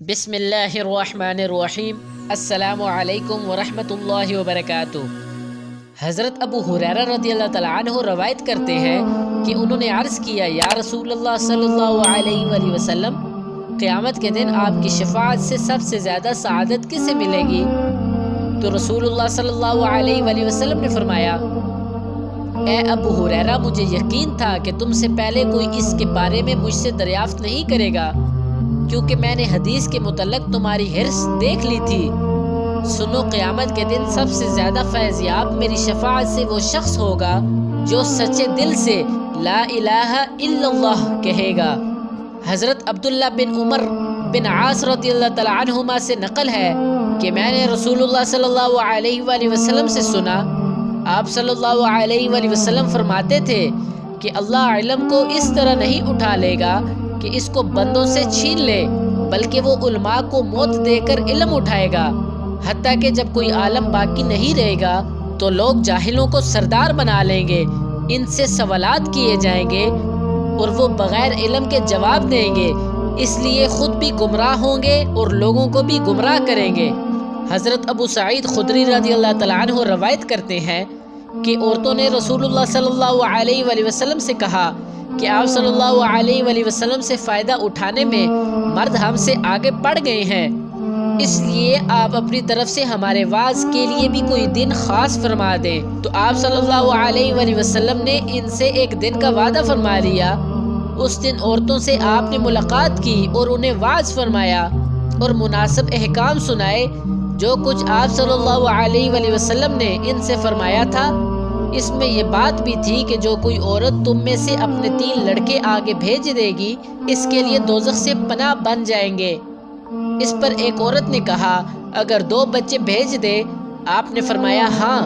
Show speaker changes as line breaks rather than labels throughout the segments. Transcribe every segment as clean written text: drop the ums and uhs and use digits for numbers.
بسم اللہ الرحمن الرحیم۔ السلام علیکم ورحمۃ اللہ وبرکاتہ۔ حضرت ابو ہریرہ رضی اللہ تعالیٰ عنہ روایت کرتے ہیں کہ انہوں نے عرض کیا، یا رسول اللہ صلی اللہ علیہ وآلہ وسلم، قیامت کے دن آپ کی شفاعت سے سب سے زیادہ سعادت کسے ملے گی؟ تو رسول اللہ صلی اللہ علیہ وآلہ وسلم نے فرمایا، اے ابو ہریرہ، مجھے یقین تھا کہ تم سے پہلے کوئی اس کے بارے میں مجھ سے دریافت نہیں کرے گا، کیونکہ میں نے حدیث کے متعلق تمہاری حرص دیکھ لی تھی۔ سنو، قیامت کے دن سب سے زیادہ فیض یاب میری شفاعت سے وہ شخص ہوگا جو سچے دل سے لا الہ الا اللہ کہے گا۔ حضرت عبداللہ بن عمر بن عاص رضی اللہ تعالیٰ عنہما سے نقل ہے کہ میں نے رسول اللہ صلی اللہ علیہ وآلہ وسلم سے سنا، آپ صلی اللہ علیہ وآلہ وسلم فرماتے تھے کہ اللہ علم کو اس طرح نہیں اٹھا لے گا کہ اس کو بندوں سے چھین لے، بلکہ وہ علماء کو موت دے کر علم اٹھائے گا، حتیٰ کہ جب کوئی عالم باقی نہیں رہے گا تو لوگ جاہلوں کو سردار بنا لیں گے، ان سے سوالات کیے جائیں گے اور وہ بغیر علم کے جواب دیں گے، اس لیے خود بھی گمراہ ہوں گے اور لوگوں کو بھی گمراہ کریں گے۔ حضرت ابو سعید خدری رضی اللہ تعالیٰ عنہ روایت کرتے ہیں کہ عورتوں نے رسول اللہ صلی اللہ علیہ وآلہ وسلم سے کہا کہ آپ صلی اللہ علیہ وآلہ وسلم سے فائدہ اٹھانے میں مرد ہم سے آگے بڑھ گئے ہیں، اس لیے آپ اپنی طرف سے ہمارے وعظ کے لیے بھی کوئی دن خاص فرما دیں۔ تو آپ صلی اللہ علیہ وآلہ وسلم نے ان سے ایک دن کا وعدہ فرما لیا۔ اس دن عورتوں سے آپ نے ملاقات کی اور انہیں وعظ فرمایا اور مناسب احکام سنائے، جو کچھ آپ صلی اللہ علیہ وآلہ وسلم نے ان سے فرمایا تھا۔ اس میں یہ بات بھی تھی کہ جو کوئی عورت تم میں سے اپنے 3 لڑکے آگے بھیج دے گی، اس کے لیے دوزخ سے پناہ بن جائیں گے۔ اس پر ایک عورت نے کہا، اگر 2 بچے بھیج دے؟ آپ نے فرمایا، ہاں،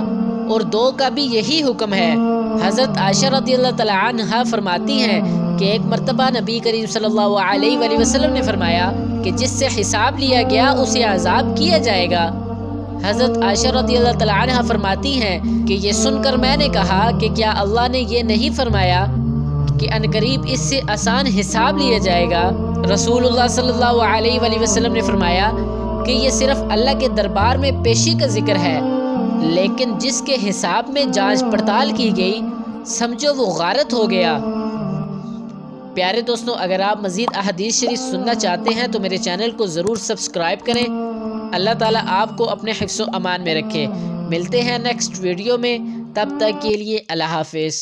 اور 2 کا بھی یہی حکم ہے۔ حضرت عائشہ رضی اللہ تعالیٰ عنہا فرماتی ہیں کہ ایک مرتبہ نبی کریم صلی اللہ علیہ وآلہ وسلم نے فرمایا کہ جس سے حساب لیا گیا اسے عذاب کیا جائے گا۔ حضرت عائشہ رضی اللہ تعالیٰ عنہ فرماتی ہیں کہ یہ سن کر میں نے کہا کہ کیا اللہ نے یہ نہیں فرمایا کہ عنقریب اس سے آسان حساب لیا جائے گا؟ رسول اللہ صلی اللہ علیہ وآلہ وسلم نے فرمایا کہ یہ صرف اللہ کے دربار میں پیشی کا ذکر ہے، لیکن جس کے حساب میں جانچ پڑتال کی گئی، سمجھو وہ غارت ہو گیا۔ پیارے دوستوں، اگر آپ مزید احادیث شریف سننا چاہتے ہیں تو میرے چینل کو ضرور سبسکرائب کریں۔ اللہ تعالیٰ آپ کو اپنے حفظ و امان میں رکھے۔ ملتے ہیں نیکسٹ ویڈیو میں، تب تک کے لیے اللہ حافظ۔